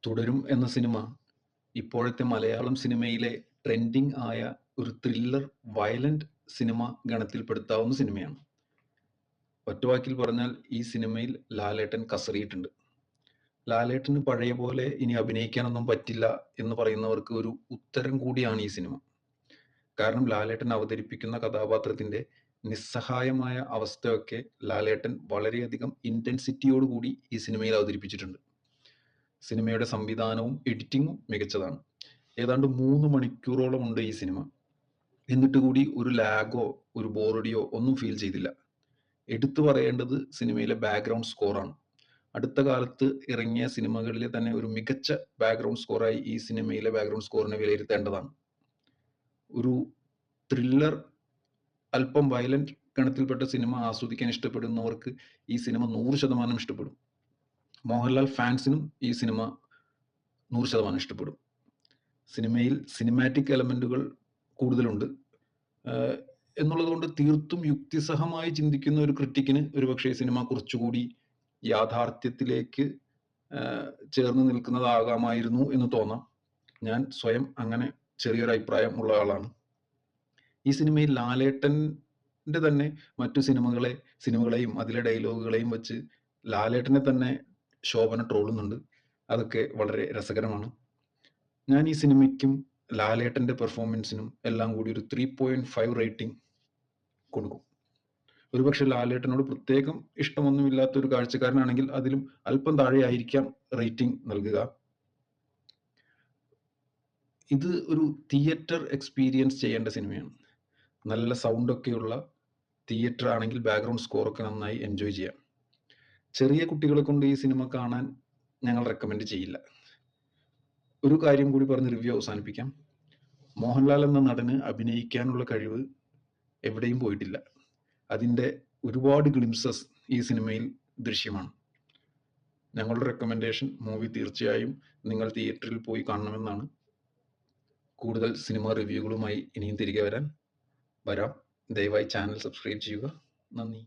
തുടരും എന്ന സിനിമ ഇപ്പോഴത്തെ മലയാളം സിനിമയിലെ ട്രെൻഡിങ് ആയ ഒരു ത്രില്ലർ വയലന്റ് സിനിമ ഗണത്തിൽപ്പെടുത്താവുന്ന സിനിമയാണ്. ഒറ്റവാക്കിൽ പറഞ്ഞാൽ ഈ സിനിമയിൽ ലാലേട്ടൻ കസറിയിട്ടുണ്ട്. ലാലേട്ടന് പഴയ പോലെ ഇനി അഭിനയിക്കാനൊന്നും പറ്റില്ല എന്ന് പറയുന്നവർക്ക് ഒരു ഉത്തരം കൂടിയാണ് ഈ സിനിമ. കാരണം ലാലേട്ടൻ അവതരിപ്പിക്കുന്ന കഥാപാത്രത്തിന്റെ നിസ്സഹായമായ അവസ്ഥയൊക്കെ ലാലേട്ടൻ വളരെയധികം ഇന്റൻസിറ്റിയോടുകൂടി ഈ സിനിമയിൽ അവതരിപ്പിച്ചിട്ടുണ്ട്. സിനിമയുടെ സംവിധാനവും എഡിറ്റിങ്ങും മികച്ചതാണ്. ഏതാണ്ട് 3 മണിക്കൂറോളം ഉണ്ട് ഈ സിനിമ. എന്നിട്ട് കൂടി ഒരു ലാഗോ ഒരു ബോറടിയോ ഒന്നും ഫീൽ ചെയ്തില്ല. എടുത്തു പറയേണ്ടത് സിനിമയിലെ ബാക്ക്ഗ്രൗണ്ട് സ്കോറാണ്. അടുത്ത കാലത്ത് ഇറങ്ങിയ സിനിമകളിലെ തന്നെ ഒരു മികച്ച ബാക്ക്ഗ്രൗണ്ട് സ്കോറായി ഈ സിനിമയിലെ ബാക്ക്ഗ്രൗണ്ട് സ്കോറിനെ വിലയിരുത്തേണ്ടതാണ്. ഒരു ത്രില്ലർ അല്പം വയലന്റ് ഗണത്തിൽപ്പെട്ട സിനിമ ആസ്വദിക്കാൻ ഇഷ്ടപ്പെടുന്നവർക്ക് ഈ സിനിമ 100% ഇഷ്ടപ്പെടും. മോഹൻലാൽ ഫാൻസിനും ഈ സിനിമ 100% ഇഷ്ടപ്പെടും. സിനിമയിൽ സിനിമാറ്റിക് എലമെന്റുകൾ കൂടുതലുണ്ട് എന്നുള്ളത് കൊണ്ട് തീർത്തും യുക്തിസഹമായി ചിന്തിക്കുന്ന ഒരു ക്രിട്ടിക്കിന് ഒരുപക്ഷെ സിനിമ കുറച്ചുകൂടി യാഥാർത്ഥ്യത്തിലേക്ക് ചേർന്ന് നിൽക്കുന്നതാകാമായിരുന്നു എന്ന് തോന്നാം. ഞാൻ സ്വയം അങ്ങനെ ചെറിയൊരു അഭിപ്രായം ഉള്ള ആളാണ്. ഈ സിനിമയിൽ ലാലേട്ടൻ്റെ തന്നെ മറ്റു സിനിമകളെയും അതിലെ ഡയലോഗുകളെയും വെച്ച് ലാലേട്ടനെ തന്നെ ശോഭന ട്രോളുന്നുണ്ട്. അതൊക്കെ വളരെ രസകരമാണ്. ഞാൻ ഈ സിനിമയ്ക്കും ലാലേട്ടൻ്റെ പെർഫോമൻസിനും എല്ലാം കൂടി ഒരു 3.5 റേറ്റിംഗ് കൊടുക്കും. ഒരുപക്ഷെ ലാലേട്ടനോട് പ്രത്യേകം ഇഷ്ടമൊന്നുമില്ലാത്ത ഒരു കാഴ്ചക്കാരനാണെങ്കിൽ അതിലും അല്പം താഴെയായിരിക്കാം റേറ്റിംഗ് നൽകുക. ഇത് ഒരു തിയേറ്റർ എക്സ്പീരിയൻസ് ചെയ്യേണ്ട സിനിമയാണ്. നല്ല സൗണ്ടൊക്കെയുള്ള തിയേറ്റർ ആണെങ്കിൽ ബാക്ക്ഗ്രൗണ്ട് സ്കോറൊക്കെ നന്നായി എൻജോയ് ചെയ്യാം. ചെറിയ കുട്ടികളെ കൊണ്ട് ഈ സിനിമ കാണാൻ ഞങ്ങൾ റെക്കമെൻഡ് ചെയ്യില്ല. ഒരു കാര്യം കൂടി പറഞ്ഞ് റിവ്യൂ അവസാനിപ്പിക്കാം. മോഹൻലാൽ എന്ന നടന് അഭിനയിക്കാനുള്ള കഴിവ് എവിടെയും പോയിട്ടില്ല. അതിൻ്റെ ഒരുപാട് ഗ്ലിംസസ് ഈ സിനിമയിൽ ദൃശ്യമാണ്. ഞങ്ങളുടെ റെക്കമെൻഡേഷൻ മൂവി തീർച്ചയായും നിങ്ങൾ തിയേറ്ററിൽ പോയി കാണണമെന്നാണ്. കൂടുതൽ സിനിമ റിവ്യൂകളുമായി ഇനിയും തിരികെ വരാം. ദയവായി ചാനൽ സബ്സ്ക്രൈബ് ചെയ്യുക. നന്ദി.